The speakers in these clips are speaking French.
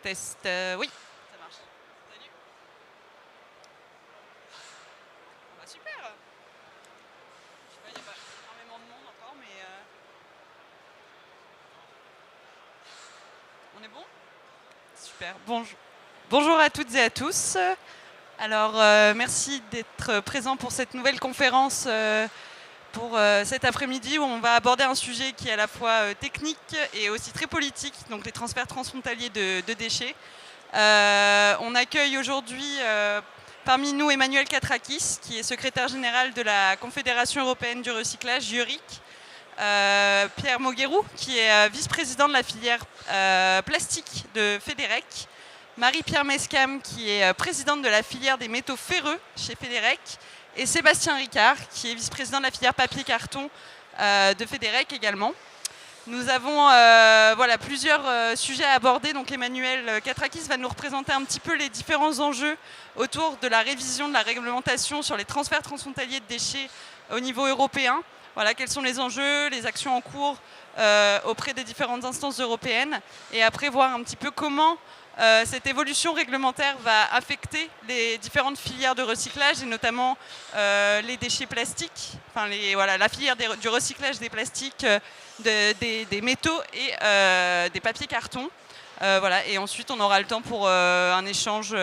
Test. Oui, ça marche. Salut. Ah bah super. Je sais pas, il n'y a pas énormément de monde encore, mais on est bon. Super. Bonjour à toutes et à tous. Alors, merci d'être présents pour cette nouvelle conférence pour cet après-midi où on va aborder un sujet qui est à la fois technique et aussi très politique, donc les transferts transfrontaliers de déchets. On accueille aujourd'hui parmi nous Emmanuel Katrakis, qui est secrétaire général de la Confédération européenne du recyclage, EURIC, Pierre Moguerou, qui est vice-président de la filière plastique de Federec, Marie-Pierre Mescam, qui est présidente de la filière des métaux ferreux chez Federec, et Sébastien Ricard, qui est vice-président de la filière papier-carton de Federec également. Nous avons plusieurs sujets à aborder. Donc Emmanuel Katrakis va nous représenter un petit peu les différents enjeux autour de la révision de la réglementation sur les transferts transfrontaliers de déchets au niveau européen. Voilà, quels sont les enjeux, les actions en cours auprès des différentes instances européennes, et après voir un petit peu comment cette évolution réglementaire va affecter les différentes filières de recyclage, et notamment les déchets plastiques, la filière du recyclage des plastiques, des métaux et des papiers cartons. Et ensuite on aura le temps pour un échange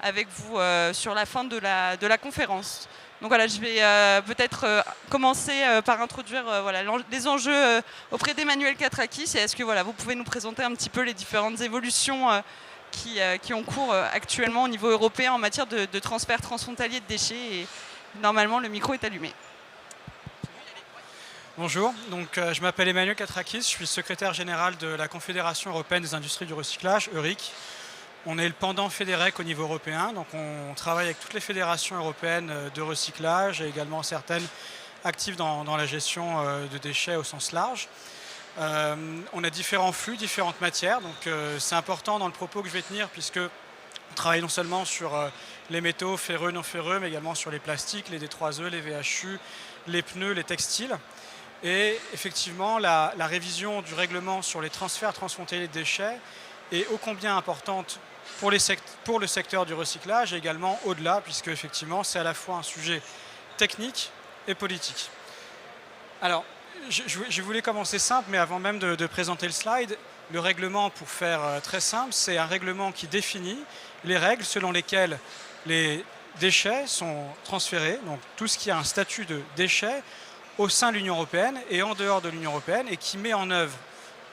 avec vous sur la fin de la conférence. Donc voilà, je vais peut-être commencer par introduire les enjeux auprès d'Emmanuel Katrakis. Et est-ce que vous pouvez nous présenter un petit peu les différentes évolutions qui ont cours actuellement au niveau européen en matière de transfert transfrontalier de déchets. Et normalement, le micro est allumé. Bonjour, je m'appelle Emmanuel Katrakis, je suis secrétaire général de la Confédération européenne des industries du recyclage, EURIC. On est le pendant Federec au niveau européen, donc on travaille avec toutes les fédérations européennes de recyclage et également certaines actives dans la gestion de déchets au sens large. On a différents flux, différentes matières, donc c'est important dans le propos que je vais tenir, puisque on travaille non seulement sur les métaux ferreux, non ferreux, mais également sur les plastiques, les D3E, les VHU, les pneus, les textiles. Et effectivement, la révision du règlement sur les transferts transfrontaliers de déchets est ô combien importante pour le secteur du recyclage et également au-delà, puisque effectivement c'est à la fois un sujet technique et politique. Alors, je voulais commencer simple, mais avant même de présenter le slide, le règlement, pour faire très simple, c'est un règlement qui définit les règles selon lesquelles les déchets sont transférés, donc tout ce qui a un statut de déchet, au sein de l'Union européenne et en dehors de l'Union européenne, et qui met en œuvre,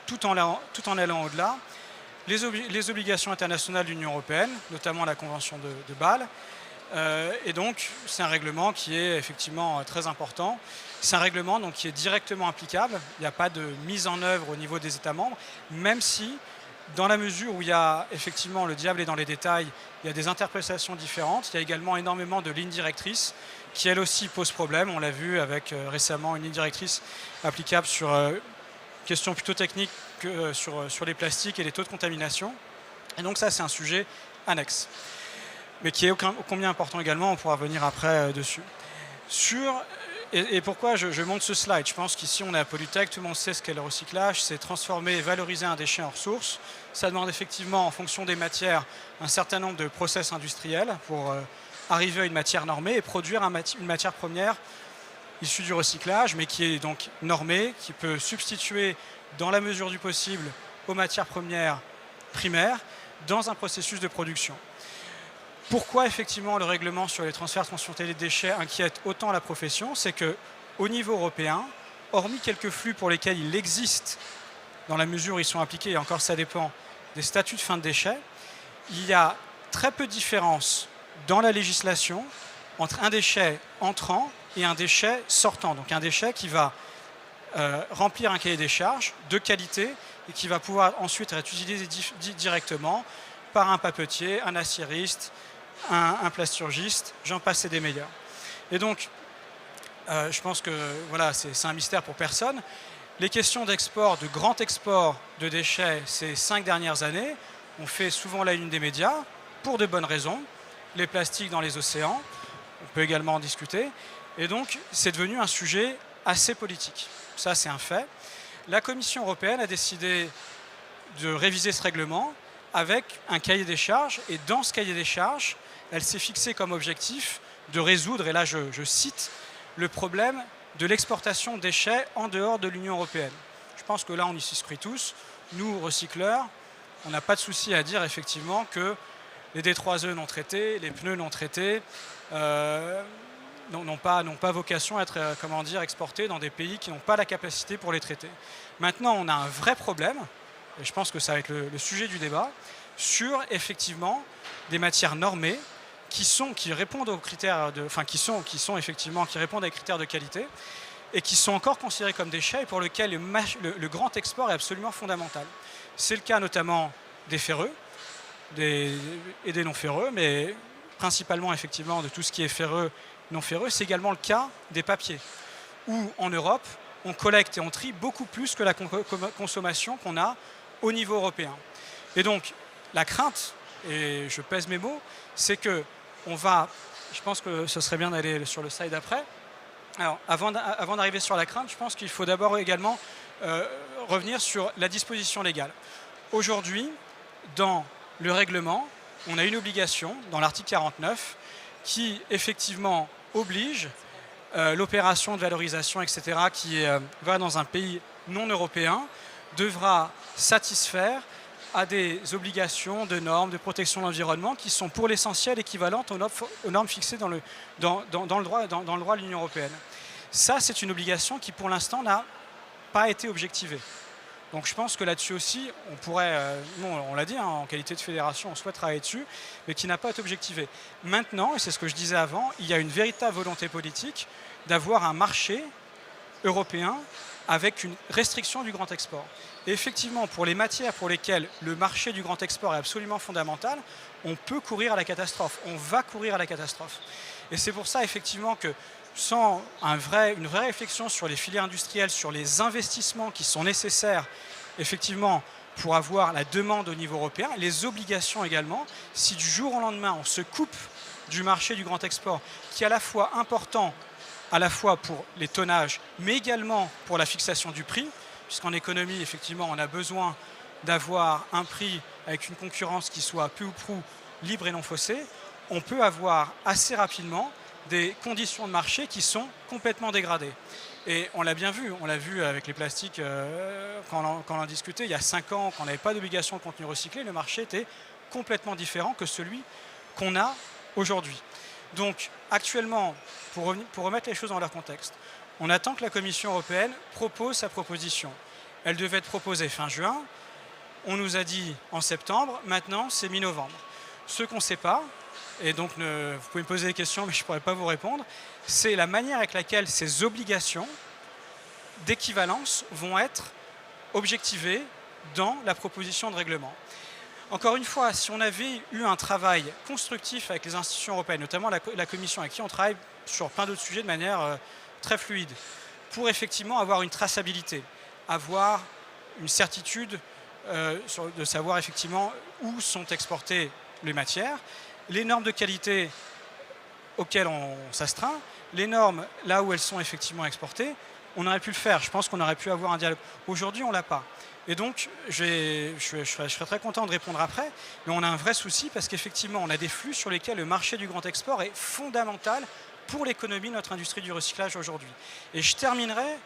tout en allant au-delà, les obligations internationales de l'Union européenne, notamment la Convention de Bâle. Et donc, c'est un règlement qui est effectivement très important. C'est un règlement donc, qui est directement applicable. Il n'y a pas de mise en œuvre au niveau des États membres, même si, dans la mesure où il y a effectivement le diable est dans les détails, il y a des interprétations différentes. Il y a également énormément de lignes directrices qui, elles aussi, posent problème. On l'a vu avec récemment une ligne directrice applicable sur questions plutôt techniques que sur les plastiques et les taux de contamination. Et donc ça, c'est un sujet annexe, mais qui est ô combien important également. On pourra revenir après dessus. Et pourquoi je montre ce slide? Je pense qu'ici, on est à Polytech, tout le monde sait ce qu'est le recyclage, c'est transformer et valoriser un déchet en ressource. Ça demande effectivement, en fonction des matières, un certain nombre de process industriels pour arriver à une matière normée et produire une matière première issue du recyclage, mais qui est donc normée, qui peut substituer, dans la mesure du possible, aux matières premières primaires dans un processus de production. Pourquoi effectivement le règlement sur les transferts transfrontaliers de déchets inquiète autant la profession? C'est qu'au niveau européen, hormis quelques flux pour lesquels il existe, dans la mesure où ils sont appliqués, et encore ça dépend, des statuts de fin de déchets, il y a très peu de différence dans la législation entre un déchet entrant et un déchet sortant. Donc un déchet qui va remplir un cahier des charges de qualité et qui va pouvoir ensuite être utilisé directement par un papetier, un aciériste, un plasturgiste, j'en passe et des meilleurs. Et donc, je pense que voilà, c'est un mystère pour personne. Les questions d'export, de grand export de déchets ces 5 dernières années, ont fait souvent la une des médias, pour de bonnes raisons. Les plastiques dans les océans, on peut également en discuter. Et donc, c'est devenu un sujet assez politique. Ça, c'est un fait. La Commission européenne a décidé de réviser ce règlement avec un cahier des charges. Et dans ce cahier des charges, elle s'est fixée comme objectif de résoudre, et là je cite, le problème de l'exportation de déchets en dehors de l'Union européenne. Je pense que là, on y souscrit tous. Nous, recycleurs, on n'a pas de souci à dire effectivement que les D3E non traités, les pneus non traités, n'ont pas vocation à être exportés dans des pays qui n'ont pas la capacité pour les traiter. Maintenant, on a un vrai problème, et je pense que ça va être le sujet du débat, sur effectivement des matières normées qui répondent aux critères qui répondent à des critères de qualité et qui sont encore considérés comme déchets et pour lesquels le grand export est absolument fondamental. C'est le cas notamment des ferreux et des non ferreux, mais principalement effectivement de tout ce qui est ferreux, non ferreux. C'est également le cas des papiers, où en Europe, on collecte et on trie beaucoup plus que la consommation qu'on a au niveau européen. Et donc, la crainte, et je pèse mes mots, c'est que je pense que ce serait bien d'aller sur le slide après. Alors, avant d'arriver sur la crainte, je pense qu'il faut d'abord également revenir sur la disposition légale. Aujourd'hui, dans le règlement, on a une obligation, dans l'article 49, qui effectivement oblige l'opération de valorisation, etc., qui va dans un pays non européen, devra satisfaire à des obligations de normes de protection de l'environnement qui sont pour l'essentiel équivalentes aux normes fixées dans le droit de l'Union européenne. Ça, c'est une obligation qui, pour l'instant, n'a pas été objectivée. Donc je pense que là-dessus aussi, on pourrait, on l'a dit, en qualité de fédération, on souhaite travailler dessus, mais qui n'a pas été objectivée. Maintenant, et c'est ce que je disais avant, il y a une véritable volonté politique d'avoir un marché européen avec une restriction du grand export. Et effectivement, pour les matières pour lesquelles le marché du grand export est absolument fondamental, on peut courir à la catastrophe, on va courir à la catastrophe. Et c'est pour ça effectivement que sans une vraie réflexion sur les filières industrielles, sur les investissements qui sont nécessaires effectivement pour avoir la demande au niveau européen, les obligations également, si du jour au lendemain on se coupe du marché du grand export, qui est à la fois important, à la fois pour les tonnages, mais également pour la fixation du prix, puisqu'en économie, effectivement, on a besoin d'avoir un prix avec une concurrence qui soit peu ou prou libre et non faussée, on peut avoir assez rapidement des conditions de marché qui sont complètement dégradées. Et on l'a bien vu, on l'a vu avec les plastiques quand on en discutait il y a 5 ans, quand on n'avait pas d'obligation de contenu recyclé, le marché était complètement différent que celui qu'on a aujourd'hui. Donc actuellement, pour remettre les choses dans leur contexte, on attend que la Commission européenne propose sa proposition. Elle devait être proposée fin juin, on nous a dit en septembre, maintenant c'est mi-novembre. Ce qu'on ne sait pas, et donc vous pouvez me poser des questions mais je ne pourrai pas vous répondre, c'est la manière avec laquelle ces obligations d'équivalence vont être objectivées dans la proposition de règlement. Encore une fois, si on avait eu un travail constructif avec les institutions européennes, notamment la Commission avec qui on travaille sur plein d'autres sujets de manière très fluide, pour effectivement avoir une traçabilité, avoir une certitude de savoir effectivement où sont exportées les matières, les normes de qualité auxquelles on s'astreint, les normes là où elles sont effectivement exportées, on aurait pu le faire. Je pense qu'on aurait pu avoir un dialogue. Aujourd'hui, on ne l'a pas. Et donc, je serais très content de répondre après, mais on a un vrai souci parce qu'effectivement, on a des flux sur lesquels le marché du grand export est fondamental pour l'économie de notre industrie du recyclage aujourd'hui. Et je terminerai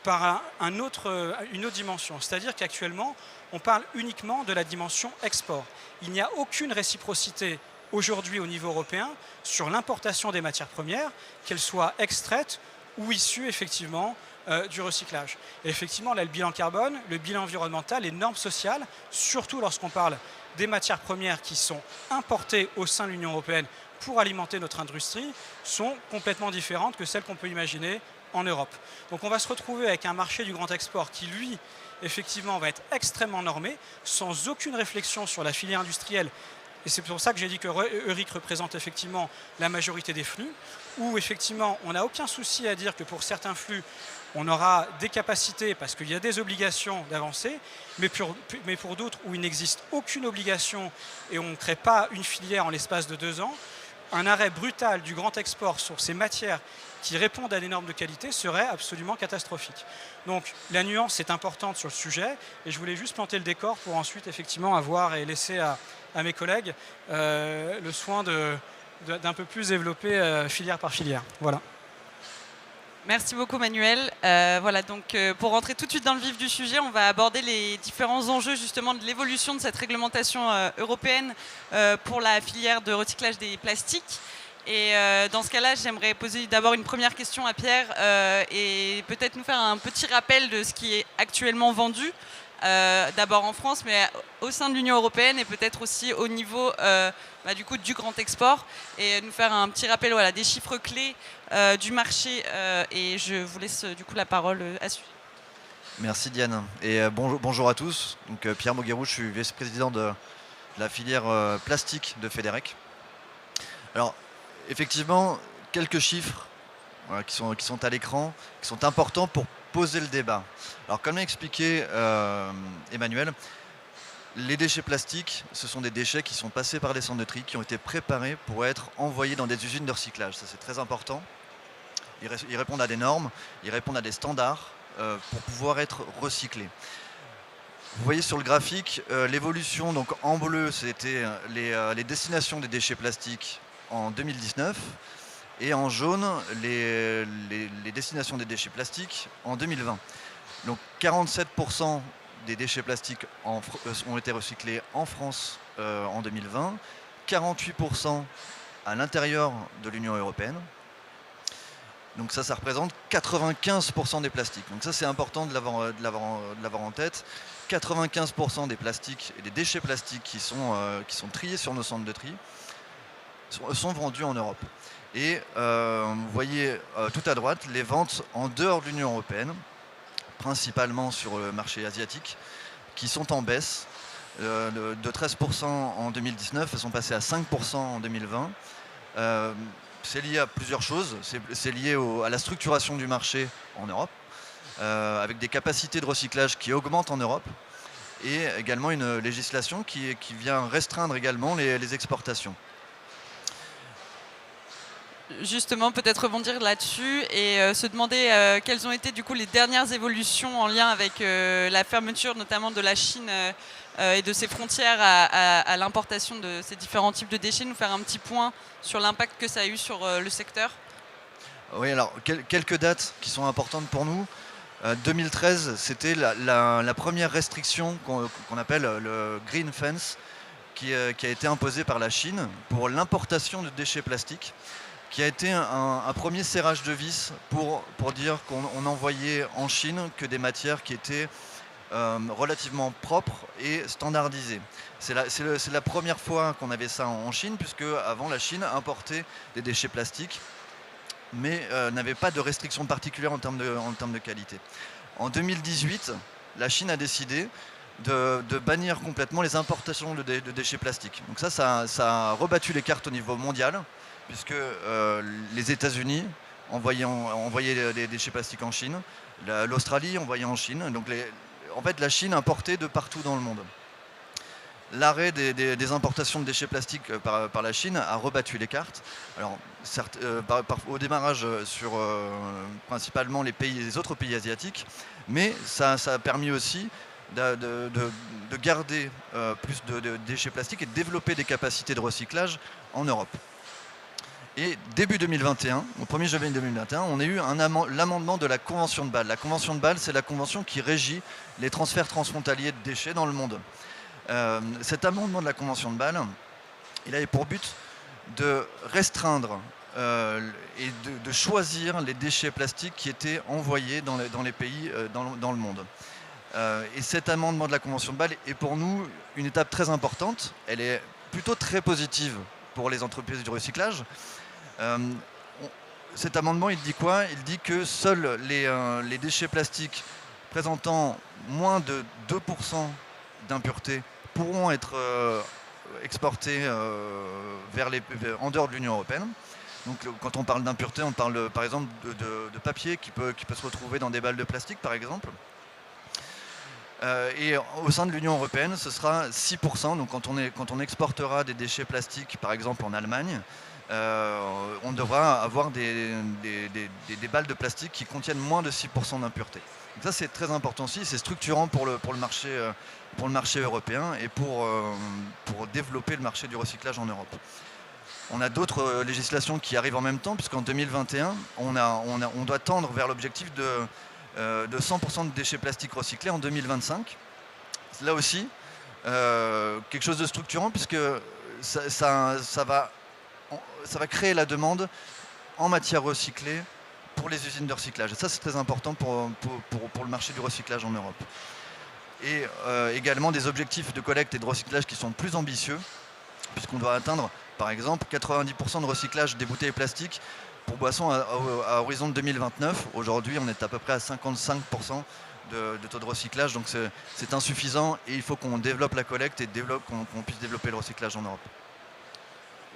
par une autre dimension, c'est-à-dire qu'actuellement, on parle uniquement de la dimension export. Il n'y a aucune réciprocité aujourd'hui au niveau européen sur l'importation des matières premières, qu'elles soient extraites ou issues effectivement du recyclage. Et effectivement, là, le bilan carbone, le bilan environnemental, les normes sociales, surtout lorsqu'on parle des matières premières qui sont importées au sein de l'Union européenne pour alimenter notre industrie, sont complètement différentes que celles qu'on peut imaginer en Europe. Donc on va se retrouver avec un marché du grand export qui, lui, effectivement, va être extrêmement normé, sans aucune réflexion sur la filière industrielle. Et c'est pour ça que j'ai dit que Euric représente effectivement la majorité des flux, où effectivement on n'a aucun souci à dire que pour certains flux, on aura des capacités parce qu'il y a des obligations d'avancer, mais pour d'autres où il n'existe aucune obligation et on ne crée pas une filière en l'espace de 2 ans, un arrêt brutal du grand export sur ces matières qui répondent à des normes de qualité serait absolument catastrophique. Donc la nuance est importante sur le sujet et je voulais juste planter le décor pour ensuite effectivement avoir et laisser à mes collègues le soin d'un peu plus développer filière par filière. Voilà. Merci beaucoup Manuel. Voilà, donc pour rentrer tout de suite dans le vif du sujet, on va aborder les différents enjeux justement de l'évolution de cette réglementation européenne pour la filière de recyclage des plastiques. Et dans ce cas-là, j'aimerais poser d'abord une première question à Pierre et peut-être nous faire un petit rappel de ce qui est actuellement vendu, d'abord en France, mais au sein de l'Union européenne et peut-être aussi au niveau du coup, du grand export, et nous faire un petit rappel des chiffres clés du marché. Et je vous laisse du coup la parole à suivre. Merci Diane. Et bonjour à tous. Donc, Pierre Moguerou, je suis vice-président de la filière plastique de Federec. Alors, effectivement, quelques chiffres qui sont à l'écran, qui sont importants pour poser le débat. Alors, comme l'a expliqué Emmanuel, les déchets plastiques, ce sont des déchets qui sont passés par les centres de tri, qui ont été préparés pour être envoyés dans des usines de recyclage. Ça, c'est très important. Ils répondent à des normes, ils répondent à des standards pour pouvoir être recyclés. Vous voyez sur le graphique l'évolution, donc en bleu, c'était les destinations des déchets plastiques en 2019, et en jaune, les destinations des déchets plastiques en 2020. Donc 47% des déchets plastiques ont été recyclés en France en 2020, 48% à l'intérieur de l'Union européenne. Donc ça représente 95% des plastiques. Donc ça, c'est important de l'avoir en tête. 95% des plastiques et des déchets plastiques qui sont triés sur nos centres de tri sont vendus en Europe. Et vous voyez tout à droite les ventes en dehors de l'Union européenne, principalement sur le marché asiatique, qui sont en baisse de 13% en 2019, elles sont passées à 5% en 2020. C'est lié à plusieurs choses, c'est lié à la structuration du marché en Europe, avec des capacités de recyclage qui augmentent en Europe, et également une législation qui vient restreindre également les exportations. Justement, peut-être rebondir là-dessus et se demander quelles ont été du coup les dernières évolutions en lien avec la fermeture notamment de la Chine et de ses frontières à l'importation de ces différents types de déchets, nous faire un petit point sur l'impact que ça a eu sur le secteur. Oui, alors quelques dates qui sont importantes pour nous. 2013, c'était la première restriction qu'on appelle le Green Fence qui a été imposée par la Chine pour l'importation de déchets plastiques, qui a été un premier serrage de vis pour dire qu'on n'envoyait en Chine que des matières qui étaient relativement propres et standardisées. C'est la première fois qu'on avait ça en Chine, puisque avant la Chine importait des déchets plastiques, mais n'avait pas de restrictions particulières en termes de qualité. En 2018, la Chine a décidé de bannir complètement les importations de déchets plastiques. Donc ça a rebattu les cartes au niveau mondial, puisque les États-Unis envoyaient des déchets plastiques en Chine, l'Australie envoyait en Chine. Donc en fait, la Chine importait de partout dans le monde. L'arrêt des importations de déchets plastiques par la Chine a rebattu les cartes. Alors, certes, au démarrage sur principalement les autres pays asiatiques, mais ça a permis aussi de garder plus de déchets plastiques et de développer des capacités de recyclage en Europe. Et début 2021, au 1er janvier 2021, on a eu l'amendement de la Convention de Bâle. La Convention de Bâle, c'est la convention qui régit les transferts transfrontaliers de déchets dans le monde. Cet amendement de la Convention de Bâle, il avait pour but de restreindre et de choisir les déchets plastiques qui étaient envoyés dans les pays dans le monde. Et cet amendement de la Convention de Bâle est pour nous une étape très importante. Elle est plutôt très positive pour les entreprises du recyclage. Cet amendement, il dit quoi? Il dit que seuls les déchets plastiques présentant moins de 2% d'impureté pourront être exportés en dehors de l'Union européenne. Donc quand on parle d'impureté, on parle par exemple de papier qui peut se retrouver dans des balles de plastique par exemple. Et au sein de l'Union européenne, ce sera 6%. Donc quand on exportera des déchets plastiques par exemple en Allemagne, on devra avoir des balles de plastique qui contiennent moins de 6% d'impureté. Donc ça c'est très important aussi, c'est structurant pour le marché européen et pour développer le marché du recyclage en Europe. On a d'autres législations qui arrivent en même temps, puisqu'en 2021, on doit tendre vers l'objectif de 100% de déchets plastiques recyclés en 2025. Là aussi, quelque chose de structurant, puisque ça va créer la demande en matière recyclée pour les usines de recyclage. Et ça, c'est très important pour le marché du recyclage en Europe. Et également des objectifs de collecte et de recyclage qui sont plus ambitieux, puisqu'on doit atteindre, par exemple, 90% de recyclage des bouteilles plastiques pour boissons à horizon de 2029. Aujourd'hui, on est à peu près à 55% de taux de recyclage, donc c'est insuffisant et il faut qu'on développe la collecte et qu'on puisse développer le recyclage en Europe.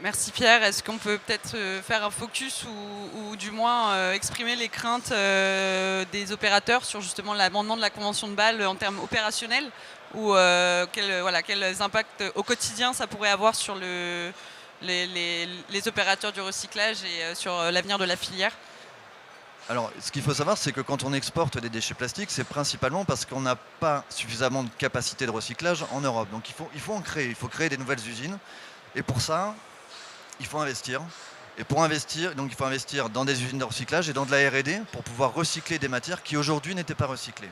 Merci Pierre. Est-ce qu'on peut peut-être faire un focus ou du moins exprimer les craintes des opérateurs sur justement l'amendement de la Convention de Bâle en termes opérationnels ou quels impacts au quotidien ça pourrait avoir sur les opérateurs du recyclage et sur l'avenir de la filière? Alors, ce qu'il faut savoir, c'est que quand on exporte des déchets plastiques, c'est principalement parce qu'on n'a pas suffisamment de capacité de recyclage en Europe. Donc il faut en créer, il faut créer des nouvelles usines. Et pour ça, il faut investir. Et pour investir, donc il faut investir dans des usines de recyclage et dans de la R&D pour pouvoir recycler des matières qui aujourd'hui n'étaient pas recyclées.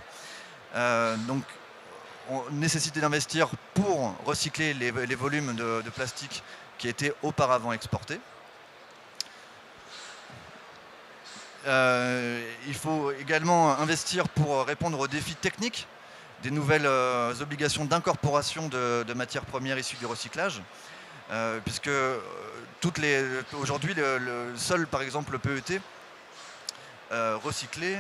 Donc on nécessite d'investir pour recycler les volumes de plastique qui étaient auparavant exportés. Il faut également investir pour répondre aux défis techniques des nouvelles obligations d'incorporation de matières premières issues du recyclage, puisque aujourd'hui seul par exemple le PET recyclé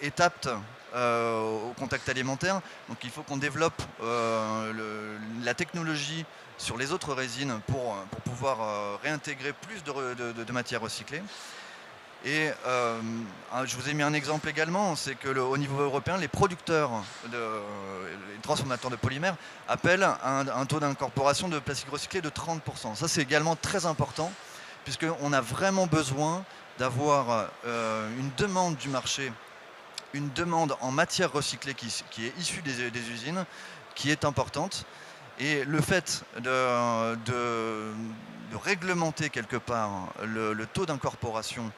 est apte au contact alimentaire. Donc il faut qu'on développe la technologie sur les autres résines pour pouvoir réintégrer plus de matières recyclées. Et je vous ai mis un exemple également, c'est qu'au niveau européen, les producteurs, les transformateurs de polymères appellent un taux d'incorporation de plastique recyclé de 30%. Ça c'est également très important, puisqu'on a vraiment besoin d'avoir une demande du marché, une demande en matière recyclée qui est issue des usines, qui est importante. Et le fait de réglementer quelque part le taux d'incorporation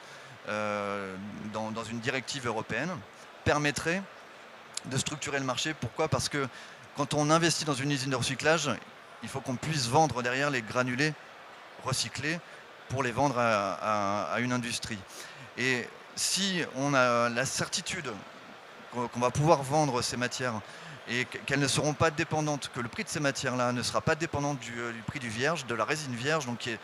dans une directive européenne permettrait de structurer le marché. Pourquoi ? Parce que quand on investit dans une usine de recyclage, il faut qu'on puisse vendre derrière les granulés recyclés pour les vendre à une industrie. Et si on a la certitude qu'on va pouvoir vendre ces matières et qu'elles ne seront pas dépendantes, que le prix de ces matières-là ne sera pas dépendant du prix du vierge, de la résine vierge, donc qui est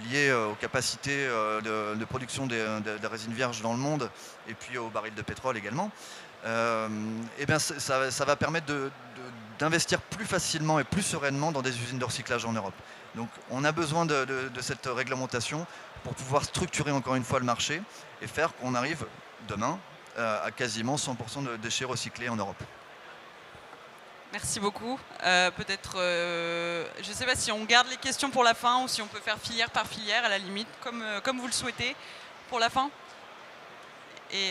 lié aux capacités de production des résines vierges dans le monde et puis aux barils de pétrole également, et bien ça va permettre d'investir plus facilement et plus sereinement dans des usines de recyclage en Europe. Donc on a besoin de cette réglementation pour pouvoir structurer encore une fois le marché et faire qu'on arrive demain à quasiment 100% de déchets recyclés en Europe. Merci beaucoup. Peut-être, je ne sais pas si on garde les questions pour la fin ou si on peut faire filière par filière à la limite, comme vous le souhaitez, pour la fin. Et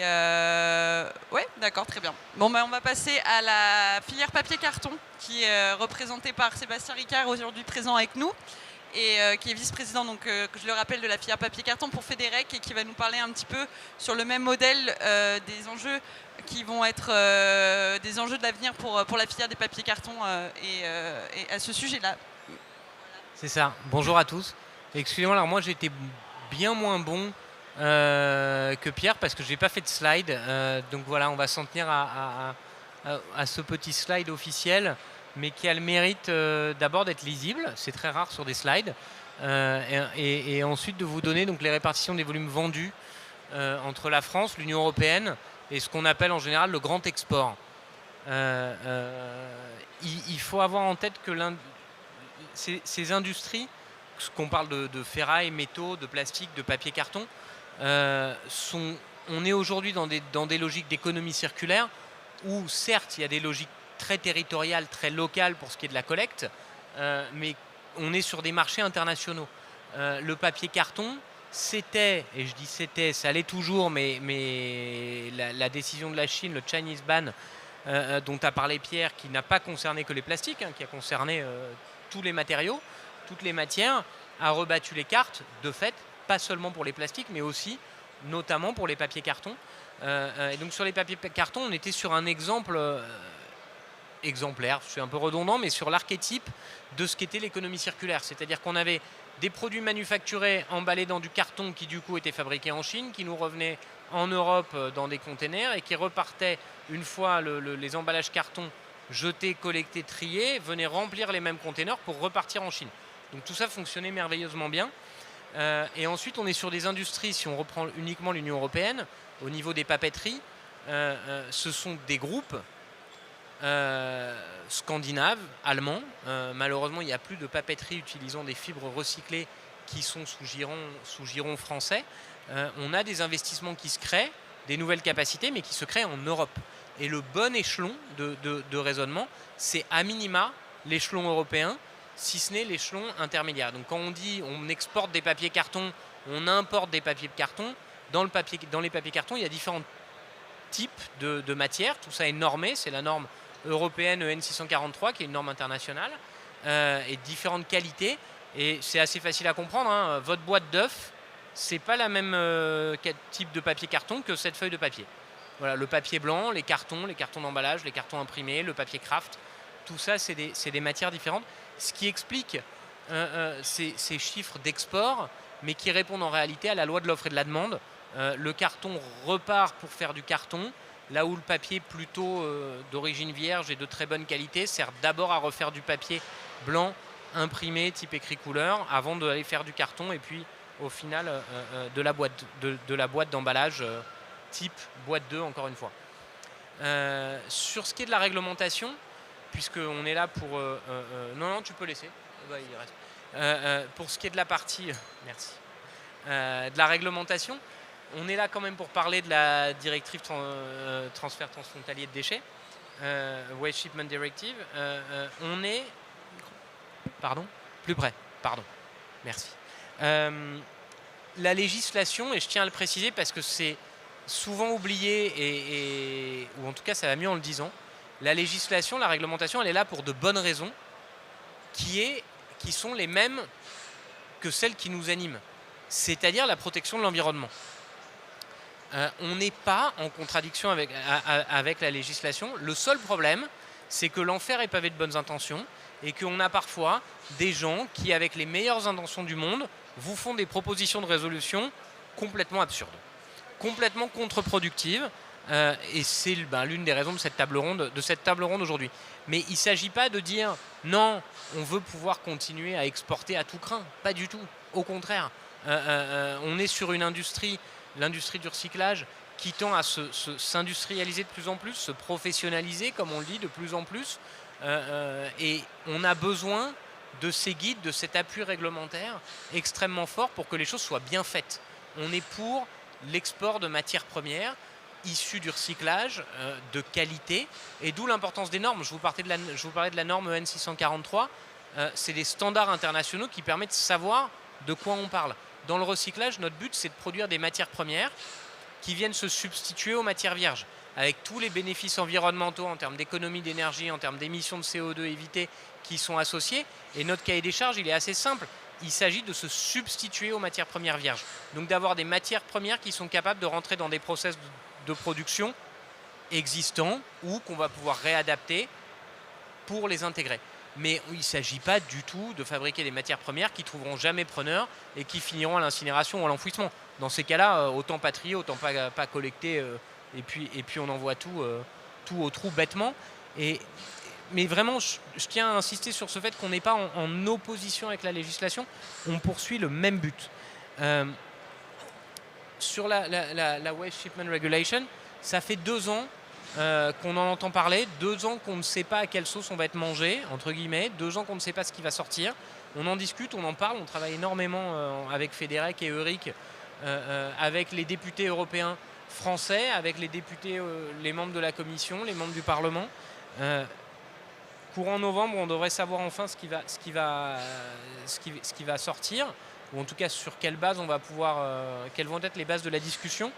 ouais, d'accord, très bien. Bon, on va passer à la filière papier-carton, qui est représentée par Sébastien Ricard, aujourd'hui présent avec nous, et qui est vice-président, donc, je le rappelle, de la filière papier-carton pour Federec, et qui va nous parler un petit peu sur le même modèle des enjeux qui vont être des enjeux de l'avenir pour la filière des papiers-cartons et à ce sujet-là. C'est ça. Bonjour à tous. Excusez-moi, alors moi j'ai été bien moins bon que Pierre parce que je n'ai pas fait de slide. Donc voilà, on va s'en tenir à ce petit slide officiel, mais qui a le mérite d'abord d'être lisible. C'est très rare sur des slides. Et ensuite de vous donner donc les répartitions des volumes vendus entre la France, l'Union européenne et ce qu'on appelle en général le grand export. Il faut avoir en tête que ces industries, qu'on parle de ferraille, métaux, de plastique, de papier, carton, on est aujourd'hui dans des logiques d'économie circulaire où certes il y a des logiques très territoriales, très locales pour ce qui est de la collecte, mais on est sur des marchés internationaux. le papier carton, c'était, et je dis c'était, ça l'est toujours, mais la décision de la Chine, le Chinese ban, dont a parlé Pierre, qui n'a pas concerné que les plastiques, qui a concerné tous les matériaux, toutes les matières, a rebattu les cartes, de fait, pas seulement pour les plastiques, mais aussi, notamment pour les papiers cartons. Et donc sur les papiers cartons, on était sur un exemple exemplaire, je suis un peu redondant, mais sur l'archétype de ce qu'était l'économie circulaire. C'est-à-dire qu'on avait des produits manufacturés emballés dans du carton qui du coup étaient fabriqués en Chine, qui nous revenaient en Europe dans des containers et qui repartaient une fois les emballages carton jetés, collectés, triés, venaient remplir les mêmes containers pour repartir en Chine. Donc tout ça fonctionnait merveilleusement bien. Et ensuite on est sur des industries, si on reprend uniquement l'Union européenne, au niveau des papeteries, ce sont des groupes scandinaves, allemands. Malheureusement, il n'y a plus de papeterie utilisant des fibres recyclées qui sont sous giron français. On a des investissements qui se créent, des nouvelles capacités, mais qui se créent en Europe. Et le bon échelon de raisonnement, c'est à minima l'échelon européen, si ce n'est l'échelon intermédiaire. Donc quand on dit on exporte des papiers cartons, on importe des papiers cartons, dans les papiers cartons, il y a différents types de matières. Tout ça est normé, c'est la norme européenne EN 643 qui est une norme internationale, et différentes qualités. Et c'est assez facile à comprendre, votre boîte d'œufs, c'est pas la même type de papier carton que cette feuille de papier. Voilà, le papier blanc, les cartons d'emballage, les cartons imprimés, le papier craft, tout ça c'est des matières différentes. Ce qui explique ces chiffres d'export, mais qui répondent en réalité à la loi de l'offre et de la demande. Le carton repart pour faire du carton, là où le papier plutôt d'origine vierge et de très bonne qualité sert d'abord à refaire du papier blanc imprimé type écrit couleur avant d'aller faire du carton et puis au final de la boîte d'emballage type boîte 2 encore une fois. Sur ce qui est de la réglementation, puisqu'on est là pour... non, tu peux laisser. Bah, il reste. Pour ce qui est de la partie... merci. De la réglementation, on est là quand même pour parler de la directive transfert transfrontalier de déchets, Waste Shipment Directive. On est... Pardon ? Plus près. Pardon. Merci. La législation, et je tiens à le préciser parce que c'est souvent oublié, ou en tout cas ça va mieux en le disant, la législation, la réglementation, elle est là pour de bonnes raisons qui sont les mêmes que celles qui nous animent, c'est-à-dire la protection de l'environnement. On n'est pas en contradiction avec la législation. Le seul problème, c'est que l'enfer est pavé de bonnes intentions et qu'on a parfois des gens qui, avec les meilleures intentions du monde, vous font des propositions de résolution complètement absurdes, complètement contre-productives. Et c'est l'une des raisons de cette table ronde aujourd'hui. Mais il ne s'agit pas de dire non, on veut pouvoir continuer à exporter à tout crin. Pas du tout. Au contraire, on est sur une industrie, l'industrie du recyclage, qui tend à s'industrialiser de plus en plus, se professionnaliser, comme on le dit, de plus en plus. Et on a besoin de ces guides, de cet appui réglementaire extrêmement fort pour que les choses soient bien faites. On est pour l'export de matières premières issues du recyclage de qualité, et d'où l'importance des normes. Je vous parlais de la norme EN 643, c'est des standards internationaux qui permettent de savoir de quoi on parle. Dans le recyclage, notre but, c'est de produire des matières premières qui viennent se substituer aux matières vierges, avec tous les bénéfices environnementaux en termes d'économie d'énergie, en termes d'émissions de CO2 évitées qui sont associés. Et notre cahier des charges, il est assez simple. Il s'agit de se substituer aux matières premières vierges. Donc d'avoir des matières premières qui sont capables de rentrer dans des process de production existants ou qu'on va pouvoir réadapter pour les intégrer. Mais il ne s'agit pas du tout de fabriquer des matières premières qui ne trouveront jamais preneur et qui finiront à l'incinération ou à l'enfouissement. Dans ces cas-là, autant pas trier, autant pas collecter, et puis on envoie tout au trou bêtement. Mais vraiment, je tiens à insister sur ce fait qu'on n'est pas en opposition avec la législation, on poursuit le même but. Sur la Waste Shipment Regulation, ça fait 2 ans qu'on en entend parler, 2 ans qu'on ne sait pas à quelle sauce on va être mangé, entre guillemets, 2 ans qu'on ne sait pas ce qui va sortir. On en discute, on en parle, on travaille énormément avec Federec et Euric, avec les députés européens français, avec les députés, les membres de la Commission, les membres du Parlement. Courant novembre, on devrait savoir enfin ce qui va sortir. ou en tout cas sur quelle base on va pouvoir, quelles vont être les bases de la discussion.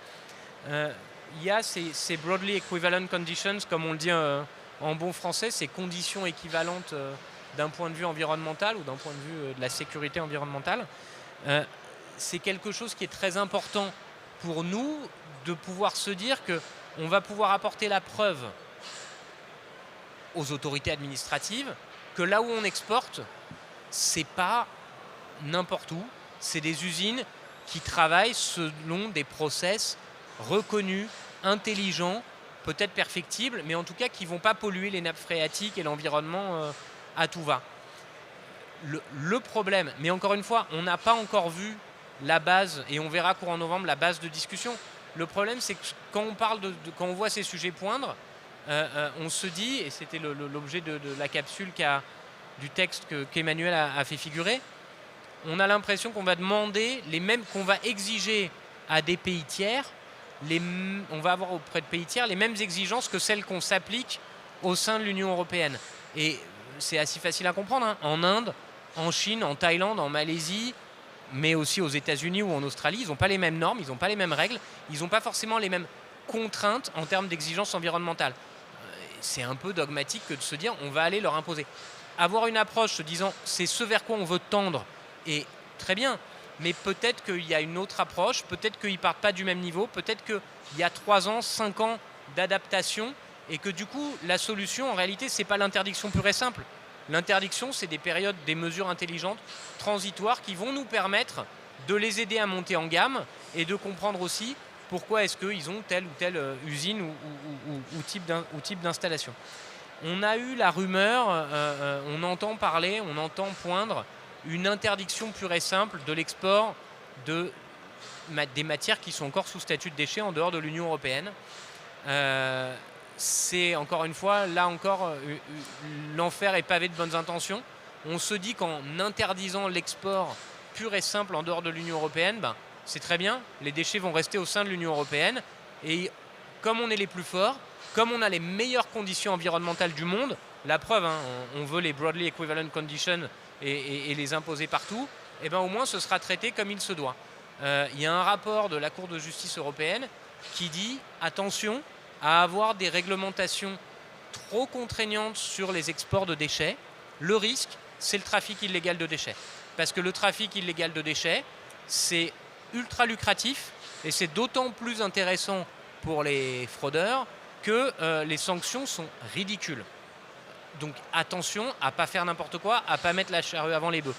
Il y a ces broadly equivalent conditions, comme on le dit en bon français, ces conditions équivalentes d'un point de vue environnemental ou d'un point de vue de la sécurité environnementale. C'est quelque chose qui est très important pour nous de pouvoir se dire qu'on va pouvoir apporter la preuve aux autorités administratives que là où on exporte, c'est pas n'importe où, c'est des usines qui travaillent selon des process reconnus, intelligents, peut-être perfectibles, mais en tout cas qui ne vont pas polluer les nappes phréatiques et l'environnement à tout va. Le problème, mais encore une fois, on n'a pas encore vu la base, et on verra courant novembre la base de discussion. Le problème, c'est que quand on parle quand on voit ces sujets poindre, on se dit, et c'était l'objet de la capsule du texte qu'Emmanuel a fait figurer, on a l'impression qu'on va demander qu'on va exiger à des pays tiers, on va avoir auprès de pays tiers les mêmes exigences que celles qu'on s'applique au sein de l'Union européenne. Et c'est assez facile à comprendre, hein. En Inde, en Chine, en Thaïlande, en Malaisie, mais aussi aux États-Unis ou en Australie, ils n'ont pas les mêmes normes, ils n'ont pas les mêmes règles, ils n'ont pas forcément les mêmes contraintes en termes d'exigences environnementales. C'est un peu dogmatique que de se dire on va aller leur imposer. Avoir une approche se disant c'est ce vers quoi on veut tendre, et très bien, mais peut-être qu'il y a une autre approche, peut-être qu'ils ne partent pas du même niveau, peut-être qu'il y a 3 ans, 5 ans d'adaptation, et que du coup la solution en réalité c'est pas l'interdiction pure et simple. L'interdiction, c'est des périodes, des mesures intelligentes, transitoires, qui vont nous permettre de les aider à monter en gamme et de comprendre aussi pourquoi est-ce qu'ils ont telle ou telle usine ou type d'installation. On a eu la rumeur, on entend parler, on entend poindre une interdiction pure et simple de l'export des matières qui sont encore sous statut de déchets en dehors de l'Union européenne. C'est encore une fois, là encore, l'enfer est pavé de bonnes intentions. On se dit qu'en interdisant l'export pur et simple en dehors de l'Union européenne, c'est très bien, les déchets vont rester au sein de l'Union européenne. Et comme on est les plus forts, comme on a les meilleures conditions environnementales du monde, la preuve, hein, on veut les broadly equivalent conditions et les imposer partout, et au moins ce sera traité comme il se doit. Il y a un rapport de la Cour de justice européenne qui dit attention à avoir des réglementations trop contraignantes sur les exports de déchets. Le risque, c'est le trafic illégal de déchets. Parce que le trafic illégal de déchets, c'est ultra lucratif et c'est d'autant plus intéressant pour les fraudeurs que les sanctions sont ridicules. Donc attention à ne pas faire n'importe quoi, à ne pas mettre la charrue avant les bœufs.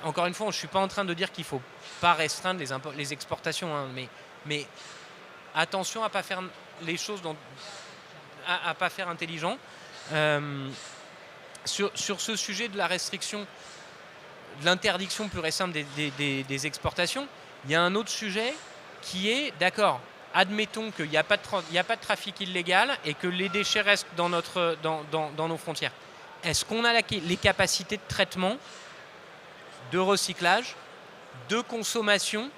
Encore une fois, je ne suis pas en train de dire qu'il ne faut pas restreindre les exportations, hein, mais attention à ne pas faire les choses à pas faire intelligent. Sur ce sujet de la restriction, de l'interdiction pure et simple des exportations, il y a un autre sujet qui est, d'accord, admettons qu'il n'y a pas de trafic illégal et que les déchets restent dans nos frontières. Est-ce qu'on a les capacités de traitement, de recyclage, de consommation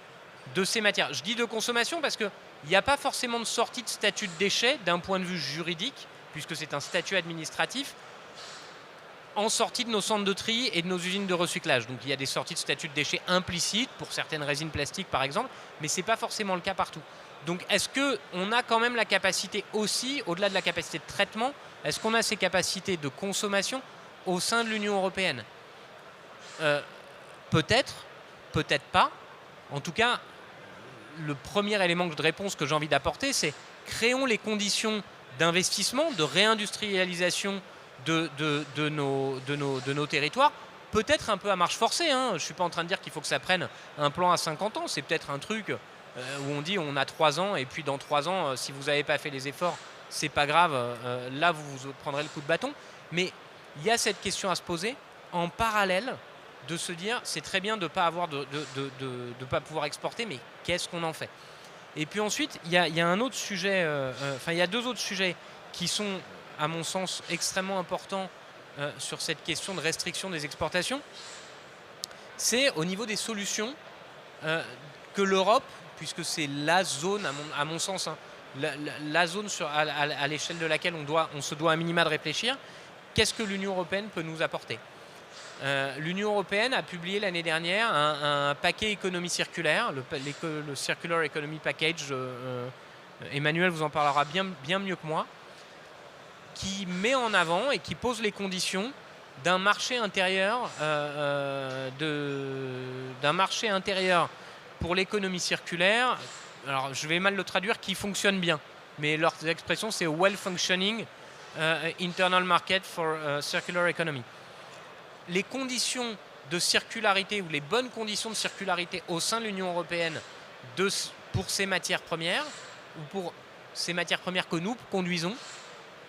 de ces matières? Je dis de consommation parce qu'il n'y a pas forcément de sortie de statut de déchet d'un point de vue juridique, puisque c'est un statut administratif, en sortie de nos centres de tri et de nos usines de recyclage. Donc il y a des sorties de statut de déchets implicites pour certaines résines plastiques par exemple, mais ce n'est pas forcément le cas partout. Donc est-ce qu'on a quand même la capacité aussi, au-delà de la capacité de traitement, est-ce qu'on a ces capacités de consommation au sein de l'Union européenne? Peut-être, peut-être pas. En tout cas, le premier élément de réponse que j'ai envie d'apporter, c'est créons les conditions d'investissement, de réindustrialisation de nos territoires, peut-être un peu à marche forcée, hein. Je ne suis pas en train de dire qu'il faut que ça prenne un plan à 50 ans, c'est peut-être un truc où on dit on a 3 ans et puis dans 3 ans, si vous n'avez pas fait les efforts, c'est pas grave, là vous prendrez le coup de bâton. Mais il y a cette question à se poser en parallèle de se dire c'est très bien de ne pas pouvoir exporter, mais qu'est-ce qu'on en fait? Et puis ensuite, il y a un autre sujet, il y a 2 autres sujets qui sont, à mon sens, extrêmement importants sur cette question de restriction des exportations. C'est au niveau des solutions que l'Europe, puisque c'est la zone, à mon sens, hein, la zone à l'échelle de laquelle on se doit à minima de réfléchir, qu'est-ce que l'Union européenne peut nous apporter? L'Union européenne a publié l'année dernière un paquet économie circulaire, le Circular Economy Package. Emmanuel vous en parlera bien mieux que moi, qui met en avant et qui pose les conditions d'un marché intérieur, pour l'économie circulaire. Alors je vais mal le traduire, qui fonctionne bien, mais leur expression c'est well functioning internal market for circular economy. Les conditions de circularité ou les bonnes conditions de circularité au sein de l'Union européenne pour ces matières premières ou pour ces matières premières que nous conduisons,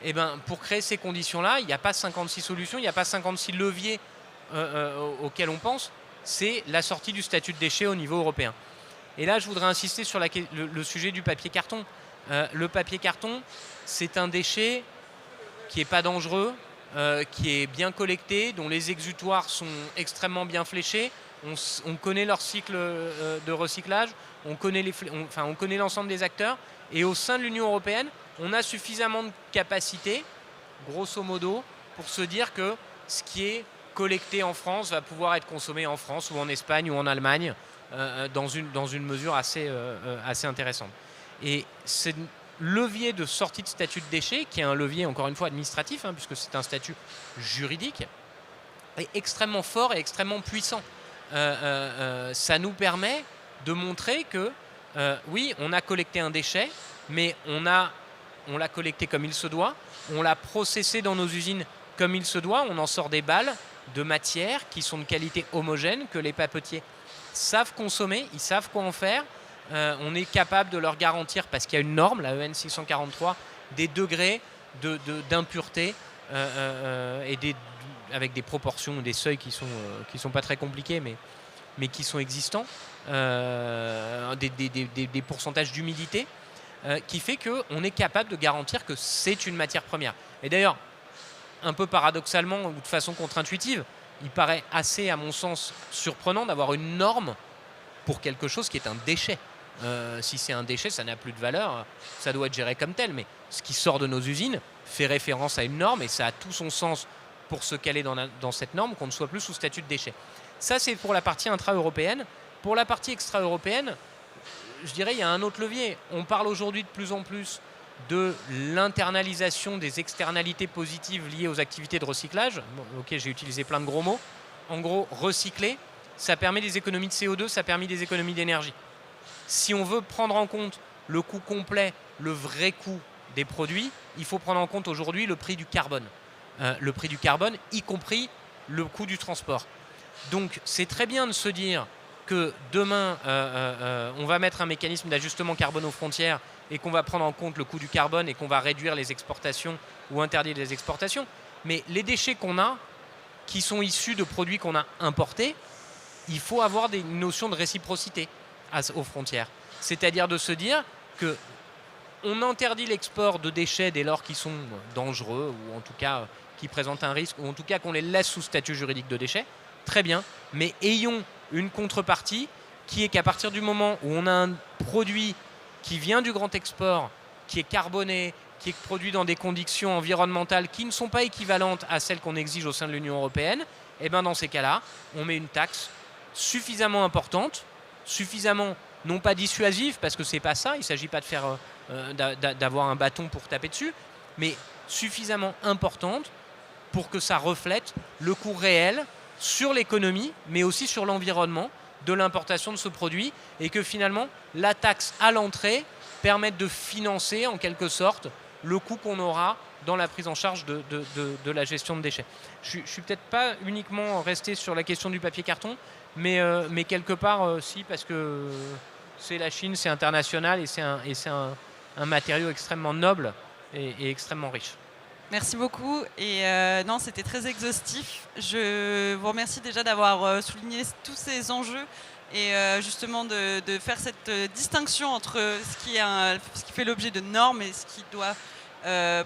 eh ben, pour créer ces conditions-là, il n'y a pas 56 solutions, il n'y a pas 56 leviers auxquels on pense, c'est la sortie du statut de déchet au niveau européen. Et là, je voudrais insister sur le sujet du papier carton. Le papier carton, c'est un déchet qui n'est pas dangereux, qui est bien collecté, dont les exutoires sont extrêmement bien fléchés. On connaît leur cycle de recyclage, on connaît l'ensemble des acteurs. Et au sein de l'Union européenne, on a suffisamment de capacité, grosso modo, pour se dire que ce qui est collecté en France va pouvoir être consommé en France ou en Espagne ou en Allemagne dans une mesure assez intéressante. Et ce levier de sortie de statut de déchet, qui est un levier, encore une fois, administratif, puisque c'est un statut juridique, est extrêmement fort et extrêmement puissant. Ça nous permet de montrer que, oui, on a collecté un déchet, mais on l'a collecté comme il se doit, on l'a processé dans nos usines comme il se doit, on en sort des balles de matières qui sont de qualité homogène, que les papetiers savent consommer, ils savent quoi en faire. On est capable de leur garantir, parce qu'il y a une norme, la EN 643, des degrés d'impureté avec des proportions, des seuils qui sont pas très compliqués, mais qui sont existants, des pourcentages d'humidité, qui fait qu'on est capable de garantir que c'est une matière première. Et d'ailleurs, un peu paradoxalement ou de façon contre-intuitive, il paraît assez, à mon sens, surprenant d'avoir une norme pour quelque chose qui est un déchet. Si c'est un déchet, ça n'a plus de valeur, ça doit être géré comme tel, mais ce qui sort de nos usines fait référence à une norme et ça a tout son sens pour se caler dans cette norme, qu'on ne soit plus sous statut de déchet. Ça, c'est pour la partie intra-européenne. Pour la partie extra-européenne, je dirais il y a un autre levier. On parle aujourd'hui de plus en plus de l'internalisation des externalités positives liées aux activités de recyclage. Bon, ok, j'ai utilisé plein de gros mots. En gros, recycler, ça permet des économies de CO2, ça permet des économies d'énergie. Si on veut prendre en compte le coût complet, le vrai coût des produits, il faut prendre en compte aujourd'hui le prix du carbone. Le prix du carbone, y compris le coût du transport. Donc c'est très bien de se dire que demain, on va mettre un mécanisme d'ajustement carbone aux frontières et qu'on va prendre en compte le coût du carbone et qu'on va réduire les exportations ou interdire les exportations. Mais les déchets qu'on a, qui sont issus de produits qu'on a importés, il faut avoir des notions de réciprocité aux frontières. C'est-à-dire de se dire qu'on interdit l'export de déchets dès lors qu'ils sont dangereux ou en tout cas qui présentent un risque ou en tout cas qu'on les laisse sous statut juridique de déchets. Très bien, mais ayons une contrepartie qui est qu'à partir du moment où on a un produit qui vient du grand export, qui est carboné, qui est produit dans des conditions environnementales qui ne sont pas équivalentes à celles qu'on exige au sein de l'Union européenne, et bien dans ces cas-là, on met une taxe suffisamment importante, suffisamment non pas dissuasive, parce que c'est pas ça, il ne s'agit pas de faire d'avoir un bâton pour taper dessus, mais suffisamment importante pour que ça reflète le coût réel sur l'économie, mais aussi sur l'environnement de l'importation de ce produit, et que finalement la taxe à l'entrée permette de financer en quelque sorte le coût qu'on aura dans la prise en charge de la gestion de déchets. Je ne suis peut-être pas uniquement resté sur la question du papier carton, mais quelque part si, parce que c'est la Chine, c'est international et c'est un matériau extrêmement noble et extrêmement riche. Merci beaucoup. Et non, c'était très exhaustif. Je vous remercie déjà d'avoir souligné tous ces enjeux et justement de faire cette distinction entre ce qui fait l'objet de normes et ce qui doit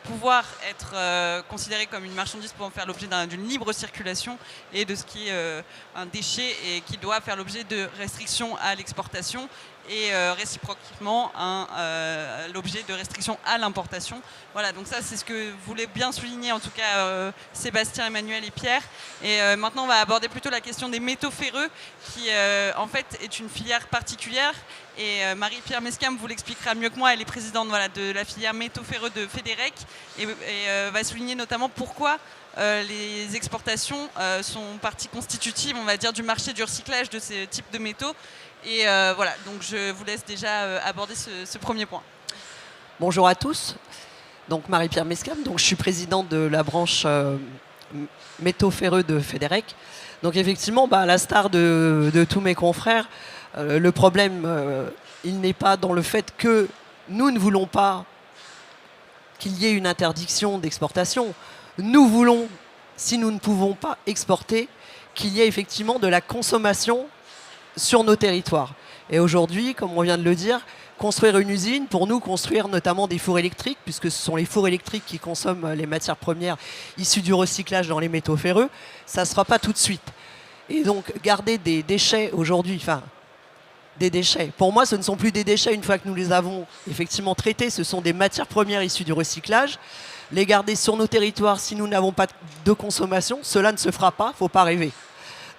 pouvoir être considéré comme une marchandise pouvant faire l'objet d'une libre circulation, et de ce qui est un déchet et qui doit faire l'objet de restrictions à l'exportation. et réciproquement l'objet de restrictions à l'importation. Voilà, donc ça c'est ce que voulaient bien souligner en tout cas Sébastien, Emmanuel et Pierre. Et maintenant on va aborder plutôt la question des métaux ferreux qui en fait est une filière particulière. Et Marie-Pierre Mescam vous l'expliquera mieux que moi, elle est présidente de la filière métaux ferreux de Fédérec et va souligner notamment pourquoi les exportations sont partie constitutive, on va dire, du marché du recyclage de ces types de métaux. Et voilà, donc je vous laisse déjà aborder ce premier point. Bonjour à tous. Donc Marie-Pierre Mescam, donc je suis présidente de la branche métaux ferreux de Fédérec. Donc effectivement, à l'instar de tous mes confrères, le problème, il n'est pas dans le fait que nous ne voulons pas qu'il y ait une interdiction d'exportation. Nous voulons, si nous ne pouvons pas exporter, qu'il y ait effectivement de la consommation sur nos territoires. Et aujourd'hui, comme on vient de le dire, construire une usine, pour nous, construire notamment des fours électriques, puisque ce sont les fours électriques qui consomment les matières premières issues du recyclage dans les métaux ferreux, ça ne sera pas tout de suite. Et donc, garder des déchets aujourd'hui, des déchets. Pour moi, ce ne sont plus des déchets une fois que nous les avons effectivement traités, ce sont des matières premières issues du recyclage. Les garder sur nos territoires si nous n'avons pas de consommation, cela ne se fera pas, il ne faut pas rêver.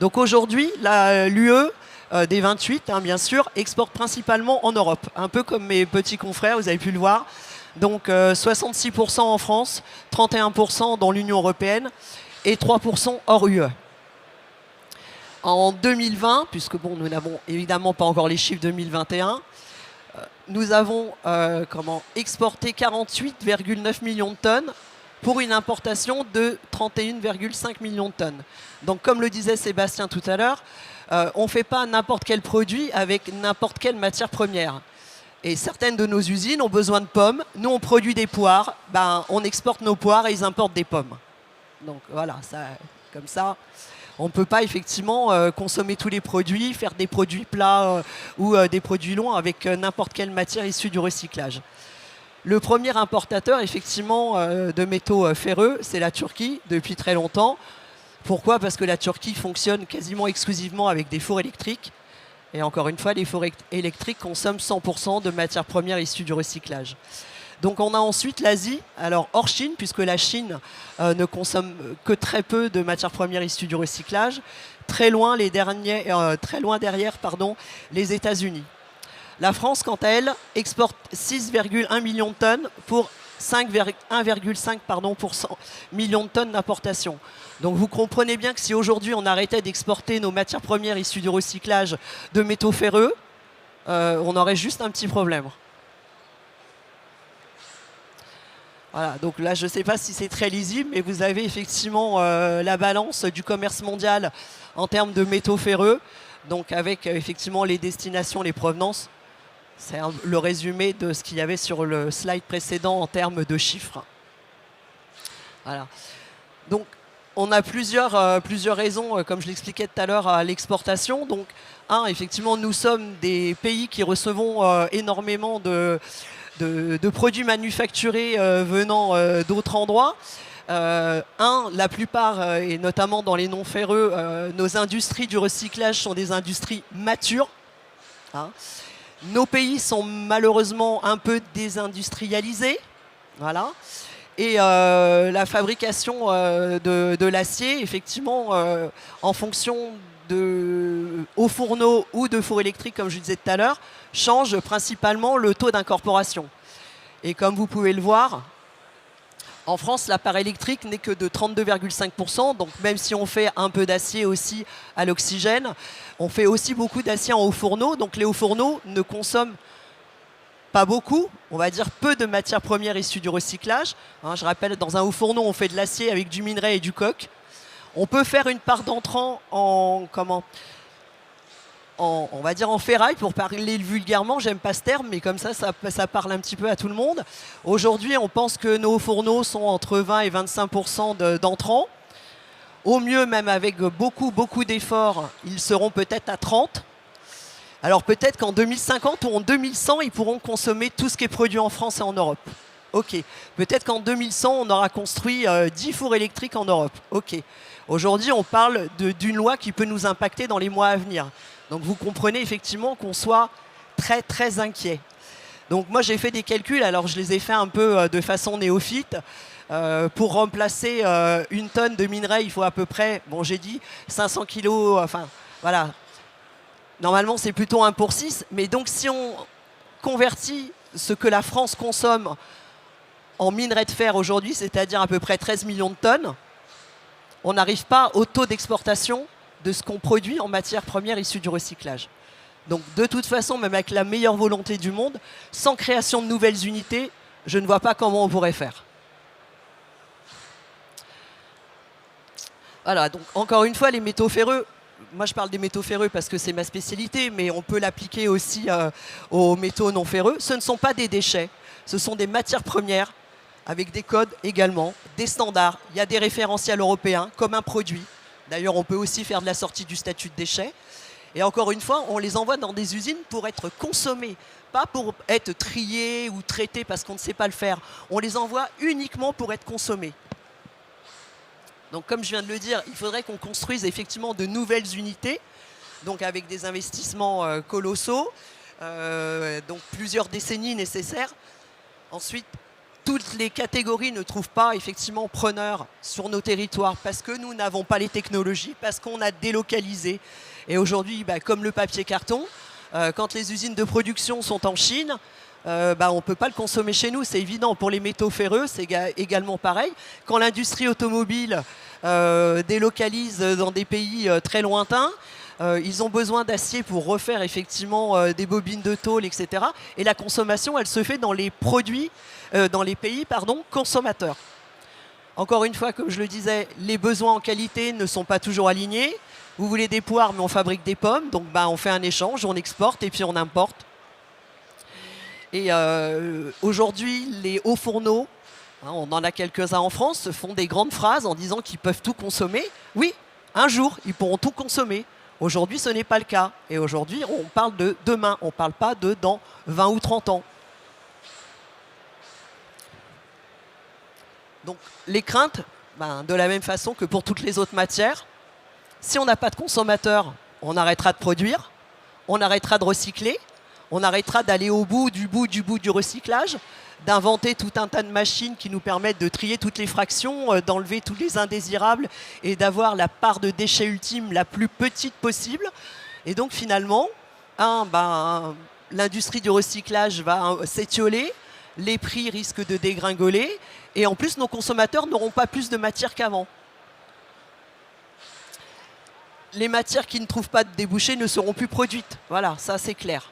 Donc aujourd'hui, l'UE des 28, bien sûr, exporte principalement en Europe, un peu comme mes petits confrères, vous avez pu le voir. Donc 66% en France, 31% dans l'Union européenne et 3% hors UE. En 2020, puisque nous n'avons évidemment pas encore les chiffres 2021, nous avons exporté 48,9 millions de tonnes pour une importation de 31,5 millions de tonnes. Donc comme le disait Sébastien tout à l'heure, on ne fait pas n'importe quel produit avec n'importe quelle matière première. Et certaines de nos usines ont besoin de pommes. Nous, on produit des poires. On exporte nos poires et ils importent des pommes. Donc voilà, comme ça, on ne peut pas effectivement consommer tous les produits, faire des produits plats ou des produits longs avec n'importe quelle matière issue du recyclage. Le premier importateur effectivement de métaux ferreux, c'est la Turquie depuis très longtemps. Pourquoi ? Parce que la Turquie fonctionne quasiment exclusivement avec des fours électriques. Et encore une fois, les fours électriques consomment 100% de matières premières issues du recyclage. Donc on a ensuite l'Asie, alors hors Chine, puisque la Chine ne consomme que très peu de matières premières issues du recyclage. Très loin derrière, les États-Unis. La France, quant à elle, exporte 6,1 millions de tonnes pour 1,5 millions de tonnes d'importation. Donc vous comprenez bien que si aujourd'hui on arrêtait d'exporter nos matières premières issues du recyclage de métaux ferreux, on aurait juste un petit problème. Voilà, donc là je ne sais pas si c'est très lisible, mais vous avez effectivement la balance du commerce mondial en termes de métaux ferreux, donc avec effectivement les destinations, les provenances. C'est le résumé de ce qu'il y avait sur le slide précédent en termes de chiffres. Voilà. Donc, on a plusieurs raisons, comme je l'expliquais tout à l'heure, à l'exportation. Donc, effectivement, nous sommes des pays qui recevons énormément de produits manufacturés venant d'autres endroits. La plupart, et notamment dans les non-ferreux, nos industries du recyclage sont des industries matures. Nos pays sont malheureusement un peu désindustrialisés, voilà. Et la fabrication de l'acier, effectivement, en fonction de hauts fourneaux ou de fours électriques, comme je disais tout à l'heure, change principalement le taux d'incorporation. Et comme vous pouvez le voir, en France, la part électrique n'est que de 32,5%. Donc même si on fait un peu d'acier aussi à l'oxygène, on fait aussi beaucoup d'acier en hauts fourneaux. Donc les hauts fourneaux ne consomment pas beaucoup, on va dire peu de matières premières issues du recyclage. Je rappelle, dans un haut fourneau, on fait de l'acier avec du minerai et du coke. On peut faire une part d'entrant on va dire en ferraille, pour parler vulgairement, j'aime pas ce terme, mais comme ça parle un petit peu à tout le monde. Aujourd'hui, on pense que nos fourneaux sont entre 20 et 25% d'entrants. Au mieux, même avec beaucoup d'efforts, ils seront peut-être à 30. Alors peut-être qu'en 2050 ou en 2100, ils pourront consommer tout ce qui est produit en France et en Europe. Ok. Peut-être qu'en 2100, on aura construit 10 fours électriques en Europe. Ok. Aujourd'hui, on parle d'une loi qui peut nous impacter dans les mois à venir. Donc vous comprenez effectivement qu'on soit très très inquiets. Donc moi j'ai fait des calculs, alors je les ai fait un peu de façon néophyte. Pour remplacer une tonne de minerai, il faut à peu près, bon j'ai dit 500 kilos, enfin voilà. Normalement c'est plutôt 1 pour 6, mais donc si on convertit ce que la France consomme en minerai de fer aujourd'hui, c'est-à-dire à peu près 13 millions de tonnes, on n'arrive pas au taux d'exportation de ce qu'on produit en matières premières issues du recyclage. Donc de toute façon, même avec la meilleure volonté du monde, sans création de nouvelles unités, je ne vois pas comment on pourrait faire. Voilà, donc encore une fois, les métaux ferreux, moi je parle des métaux ferreux parce que c'est ma spécialité, mais on peut l'appliquer aussi aux métaux non ferreux. Ce ne sont pas des déchets, ce sont des matières premières avec des codes également, des standards. Il y a des référentiels européens comme un produit. D'ailleurs, on peut aussi faire de la sortie du statut de déchet. Et encore une fois, on les envoie dans des usines pour être consommés, pas pour être triés ou traités parce qu'on ne sait pas le faire. On les envoie uniquement pour être consommés. Donc comme je viens de le dire, il faudrait qu'on construise effectivement de nouvelles unités, donc avec des investissements colossaux, donc plusieurs décennies nécessaires. Ensuite, toutes les catégories ne trouvent pas effectivement preneurs sur nos territoires parce que nous n'avons pas les technologies, parce qu'on a délocalisé. Et aujourd'hui, comme le papier carton, quand les usines de production sont en Chine, on ne peut pas le consommer chez nous, c'est évident. Pour les métaux ferreux, c'est également pareil. Quand l'industrie automobile délocalise dans des pays très lointains, ils ont besoin d'acier pour refaire effectivement des bobines de tôle, etc. Et la consommation, elle se fait dans les produits, dans les pays consommateurs. Encore une fois, comme je le disais, les besoins en qualité ne sont pas toujours alignés. Vous voulez des poires, mais on fabrique des pommes, donc on fait un échange, on exporte et puis on importe. Et aujourd'hui, les hauts fourneaux, on en a quelques-uns en France, se font des grandes phrases en disant qu'ils peuvent tout consommer. Oui, un jour, ils pourront tout consommer. Aujourd'hui, ce n'est pas le cas. Et aujourd'hui, on parle de demain, on ne parle pas de dans 20 ou 30 ans. Donc, les craintes, de la même façon que pour toutes les autres matières, si on n'a pas de consommateurs, on arrêtera de produire, on arrêtera de recycler, on arrêtera d'aller au bout du recyclage, d'inventer tout un tas de machines qui nous permettent de trier toutes les fractions, d'enlever tous les indésirables et d'avoir la part de déchets ultime la plus petite possible. Et donc finalement, l'industrie du recyclage va s'étioler, les prix risquent de dégringoler et en plus nos consommateurs n'auront pas plus de matière qu'avant. Les matières qui ne trouvent pas de débouchés ne seront plus produites. Voilà, ça c'est clair.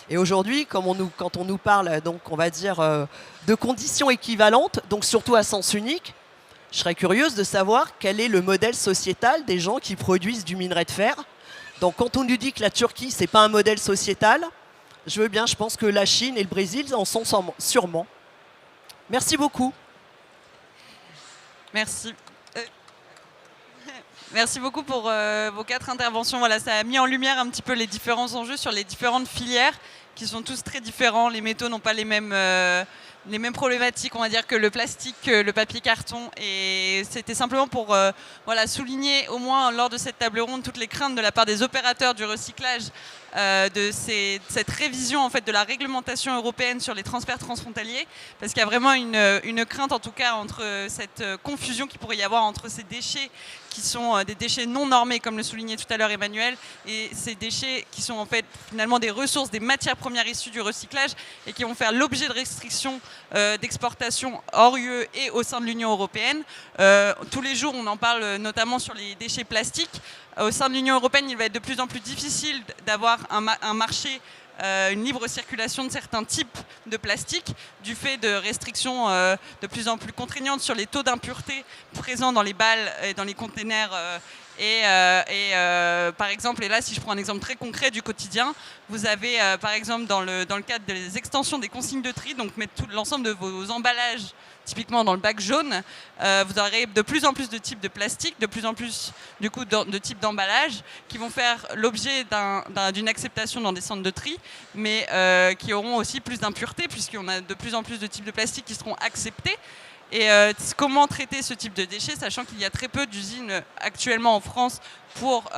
Et aujourd'hui, quand on nous parle, donc, on va dire, de conditions équivalentes, donc surtout à sens unique, je serais curieuse de savoir quel est le modèle sociétal des gens qui produisent du minerai de fer. Donc quand on nous dit que la Turquie, ce n'est pas un modèle sociétal, je veux bien, je pense que la Chine et le Brésil en sont sûrement. Merci beaucoup. Merci. Merci beaucoup pour vos 4 interventions. Voilà, ça a mis en lumière un petit peu les différents enjeux sur les différentes filières qui sont tous très différents. Les métaux n'ont pas les mêmes problématiques, on va dire, que le plastique, que le papier carton. Et c'était simplement pour souligner au moins lors de cette table ronde toutes les craintes de la part des opérateurs du recyclage de cette révision en fait, de la réglementation européenne sur les transferts transfrontaliers, parce qu'il y a vraiment une crainte en tout cas entre cette confusion qu'il pourrait y avoir entre ces déchets qui sont des déchets non normés, comme le soulignait tout à l'heure Emmanuel, et ces déchets qui sont en fait finalement des ressources, des matières premières issues du recyclage et qui vont faire l'objet de restrictions d'exportation hors UE et au sein de l'Union européenne. Tous les jours, on en parle notamment sur les déchets plastiques. Au sein de l'Union européenne, il va être de plus en plus difficile d'avoir un marché, une libre circulation de certains types de plastique du fait de restrictions de plus en plus contraignantes sur les taux d'impureté présents dans les balles et dans les containers. Par exemple, et là si je prends un exemple très concret du quotidien, vous avez par exemple dans le cadre des extensions des consignes de tri, donc mettre tout l'ensemble de vos emballages typiquement dans le bac jaune, vous aurez de plus en plus de types de plastique, de plus en plus du coup de types d'emballage qui vont faire l'objet d'une acceptation dans des centres de tri, mais qui auront aussi plus d'impuretés puisqu'on a de plus en plus de types de plastique qui seront acceptés. Et comment traiter ce type de déchets, sachant qu'il y a très peu d'usines actuellement en France pour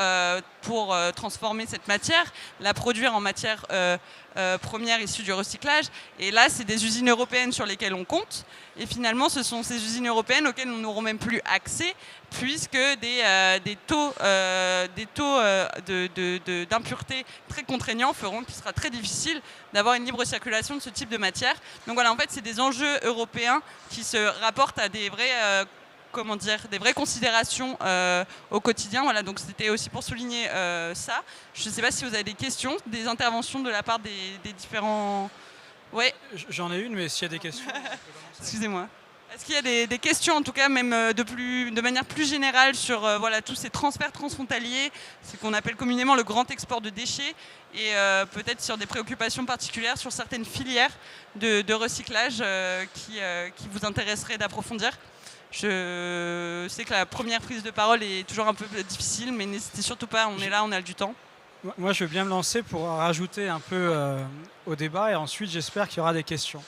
transformer cette matière, la produire en matière première issue du recyclage. Et là, c'est des usines européennes sur lesquelles on compte. Et finalement, ce sont ces usines européennes auxquelles nous n'aurons même plus accès, puisque des taux d'impureté très contraignants feront qu'il sera très difficile d'avoir une libre circulation de ce type de matière. Donc voilà, en fait, c'est des enjeux européens qui se rapportent à des vraies considérations au quotidien. Voilà, donc c'était aussi pour souligner ça. Je ne sais pas si vous avez des questions, des interventions de la part des différents... Ouais. J'en ai une, mais s'il y a des questions... Excusez-moi. Est-ce qu'il y a des questions, en tout cas, même de manière plus générale, sur voilà, tous ces transferts transfrontaliers, ce qu'on appelle communément le grand export de déchets, et peut-être sur des préoccupations particulières sur certaines filières de recyclage qui vous intéresseraient d'approfondir? Je sais que la première prise de parole est toujours un peu difficile, mais n'hésitez surtout pas, on est là, on a du temps. Moi, je veux bien me lancer pour rajouter un peu au débat, et ensuite, j'espère qu'il y aura des questions.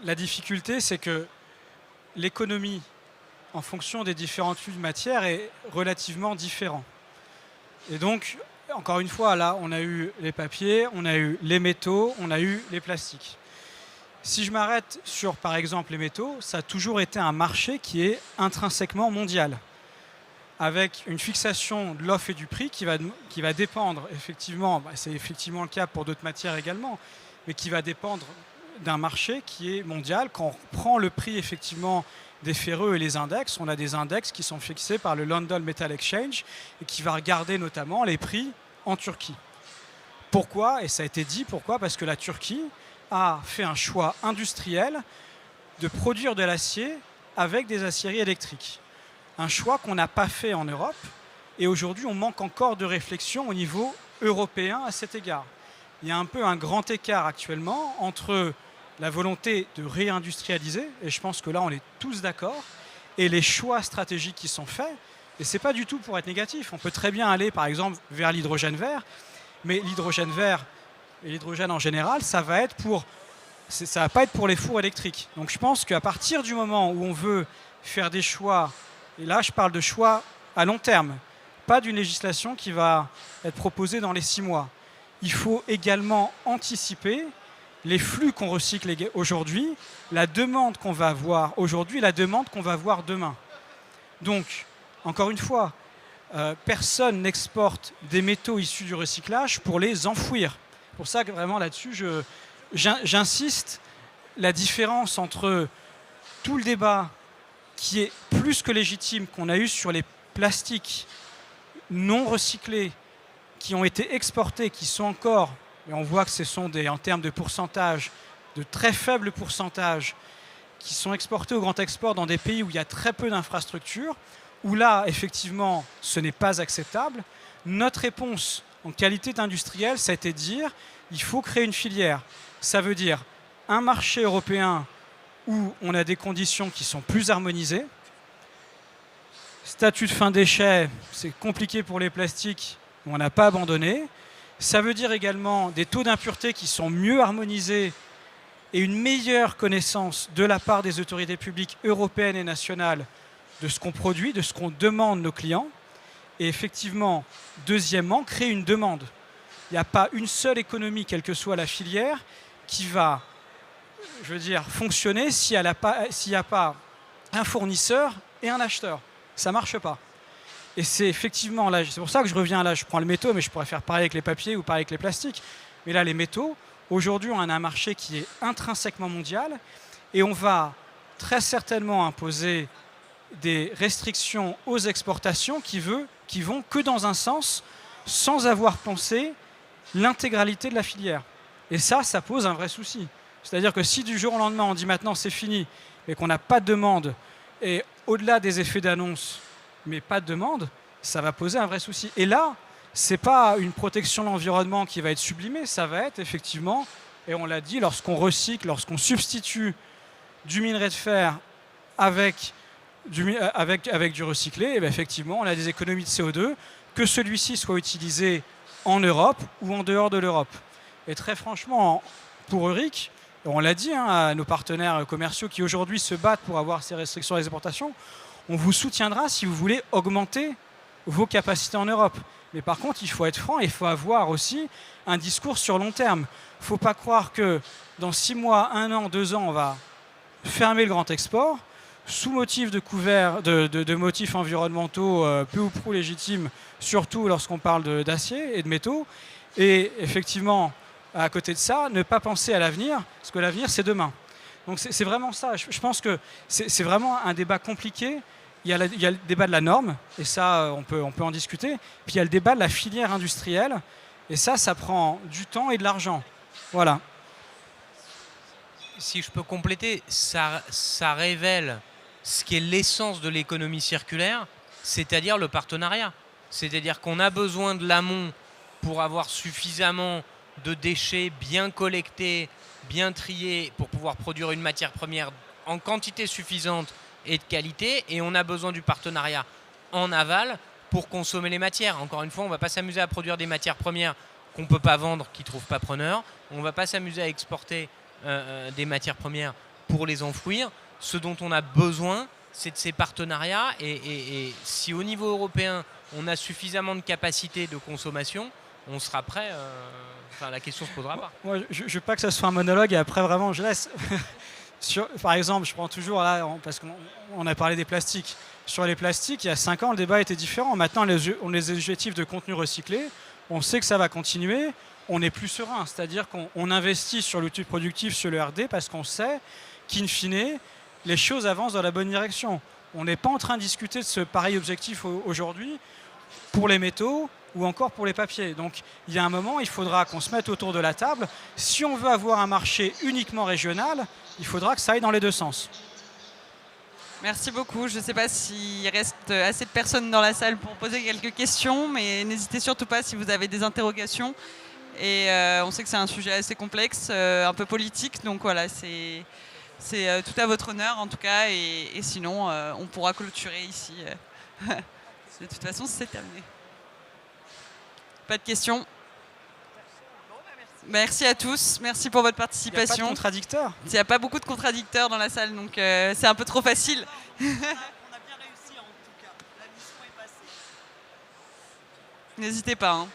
La difficulté, c'est que l'économie, en fonction des différents flux de matière, est relativement différente. Et donc, encore une fois, là, on a eu les papiers, on a eu les métaux, on a eu les plastiques. Si je m'arrête sur, par exemple, les métaux, ça a toujours été un marché qui est intrinsèquement mondial, avec une fixation de l'offre et du prix qui va dépendre, effectivement, c'est effectivement le cas pour d'autres matières également, mais qui va dépendre d'un marché qui est mondial. Quand on prend le prix effectivement des ferreux et les index, on a des index qui sont fixés par le London Metal Exchange et qui va regarder notamment les prix en Turquie. Pourquoi? Et ça a été dit, pourquoi? Parce que la Turquie a fait un choix industriel de produire de l'acier avec des aciéries électriques. Un choix qu'on n'a pas fait en Europe, et aujourd'hui on manque encore de réflexion au niveau européen à cet égard. Il y a un peu un grand écart actuellement entre la volonté de réindustrialiser, et je pense que là on est tous d'accord, et les choix stratégiques qui sont faits. Et ce n'est pas du tout pour être négatif. On peut très bien aller par exemple vers l'hydrogène vert, mais l'hydrogène vert et l'hydrogène en général, ça va pas être pour les fours électriques. Donc je pense qu'à partir du moment où on veut faire des choix, et là je parle de choix à long terme, pas d'une législation qui va être proposée dans les 6 mois. Il faut également anticiper les flux qu'on recycle aujourd'hui, la demande qu'on va avoir aujourd'hui, la demande qu'on va avoir demain. Donc, encore une fois, personne n'exporte des métaux issus du recyclage pour les enfouir. Pour ça que vraiment là-dessus, j'insiste, la différence entre tout le débat qui est plus que légitime qu'on a eu sur les plastiques non recyclés, qui ont été exportés, qui sont encore, mais on voit que ce sont en termes de pourcentage, de très faibles pourcentages, qui sont exportés au grand export dans des pays où il y a très peu d'infrastructures, où là, effectivement, ce n'est pas acceptable. Notre réponse en qualité d'industriel, ça a été de dire il faut créer une filière. Ça veut dire un marché européen où on a des conditions qui sont plus harmonisées. Statut de fin déchet, c'est compliqué pour les plastiques, on n'a pas abandonné. Ça veut dire également des taux d'impureté qui sont mieux harmonisés et une meilleure connaissance de la part des autorités publiques européennes et nationales de ce qu'on produit, de ce qu'on demande nos clients. Et effectivement, deuxièmement, créer une demande. Il n'y a pas une seule économie, quelle que soit la filière, qui va, fonctionner s'il n'y a pas un fournisseur et un acheteur. Ça ne marche pas. Et c'est effectivement là, c'est pour ça que je reviens là, je prends le métaux, mais je pourrais faire pareil avec les papiers ou pareil avec les plastiques. Mais là, les métaux, aujourd'hui, on a un marché qui est intrinsèquement mondial et on va très certainement imposer des restrictions aux exportations qui vont que dans un sens, sans avoir pensé l'intégralité de la filière. Et ça pose un vrai souci. C'est-à-dire que si du jour au lendemain, on dit maintenant c'est fini, et qu'on n'a pas de demande, et au-delà des effets d'annonce, mais pas de demande, ça va poser un vrai souci. Et là, ce n'est pas une protection de l'environnement qui va être sublimée, ça va être effectivement, et on l'a dit, lorsqu'on recycle, lorsqu'on substitue du minerai de fer avec du recyclé, et bien effectivement, on a des économies de CO2, que celui-ci soit utilisé en Europe ou en dehors de l'Europe. Et très franchement, pour Euric, on l'a dit à nos partenaires commerciaux qui aujourd'hui se battent pour avoir ces restrictions à l'exportation, on vous soutiendra si vous voulez augmenter vos capacités en Europe. Mais par contre, il faut être franc, il faut avoir aussi un discours sur long terme. Il ne faut pas croire que dans 6 mois, 1 an, 2 ans, on va fermer le grand export sous motif de motifs environnementaux peu ou prou légitimes, surtout lorsqu'on parle d'acier et de métaux. Et effectivement, à côté de ça, ne pas penser à l'avenir, parce que l'avenir, c'est demain. Donc c'est vraiment ça. Je pense que c'est vraiment un débat compliqué. Il y a le débat de la norme, et ça, on peut en discuter. Puis il y a le débat de la filière industrielle, et ça prend du temps et de l'argent. Voilà. Si je peux compléter, ça révèle ce qui est l'essence de l'économie circulaire, c'est-à-dire le partenariat. C'est-à-dire qu'on a besoin de l'amont pour avoir suffisamment de déchets bien collectés, bien triés, pour pouvoir produire une matière première en quantité suffisante et de qualité, et on a besoin du partenariat en aval pour consommer les matières. Encore une fois, on ne va pas s'amuser à produire des matières premières qu'on ne peut pas vendre, qui ne trouvent pas preneur. On ne va pas s'amuser à exporter des matières premières pour les enfouir. Ce dont on a besoin, c'est de ces partenariats, et si au niveau européen, on a suffisamment de capacité de consommation, on sera prêt, la question ne se posera pas. Moi, je ne veux pas que ça soit un monologue, et après, vraiment, je laisse. Par exemple, je prends toujours là, parce qu'on a parlé des plastiques. Sur les plastiques, il y a 5 ans, le débat était différent. Maintenant, on a les objectifs de contenu recyclé. On sait que ça va continuer. On est plus serein. C'est-à-dire qu'on investit sur l'outil productif, sur le R&D, parce qu'on sait qu'in fine, les choses avancent dans la bonne direction. On n'est pas en train de discuter de ce pareil objectif aujourd'hui pour les métaux ou encore pour les papiers. Donc, il y a un moment, il faudra qu'on se mette autour de la table. Si on veut avoir un marché uniquement régional, il faudra que ça aille dans les deux sens. Merci beaucoup. Je ne sais pas s'il reste assez de personnes dans la salle pour poser quelques questions, mais n'hésitez surtout pas si vous avez des interrogations. Et on sait que c'est un sujet assez complexe, un peu politique, donc voilà, c'est tout à votre honneur en tout cas, et sinon on pourra clôturer ici. De toute façon, c'est terminé. Pas de questions? Merci à tous, merci pour votre participation. Il n'y a pas de contradicteur. Il n'y a pas beaucoup de contradicteurs dans la salle, donc c'est un peu trop facile. On a bien réussi en tout cas, la mission est passée. N'hésitez pas. Hein.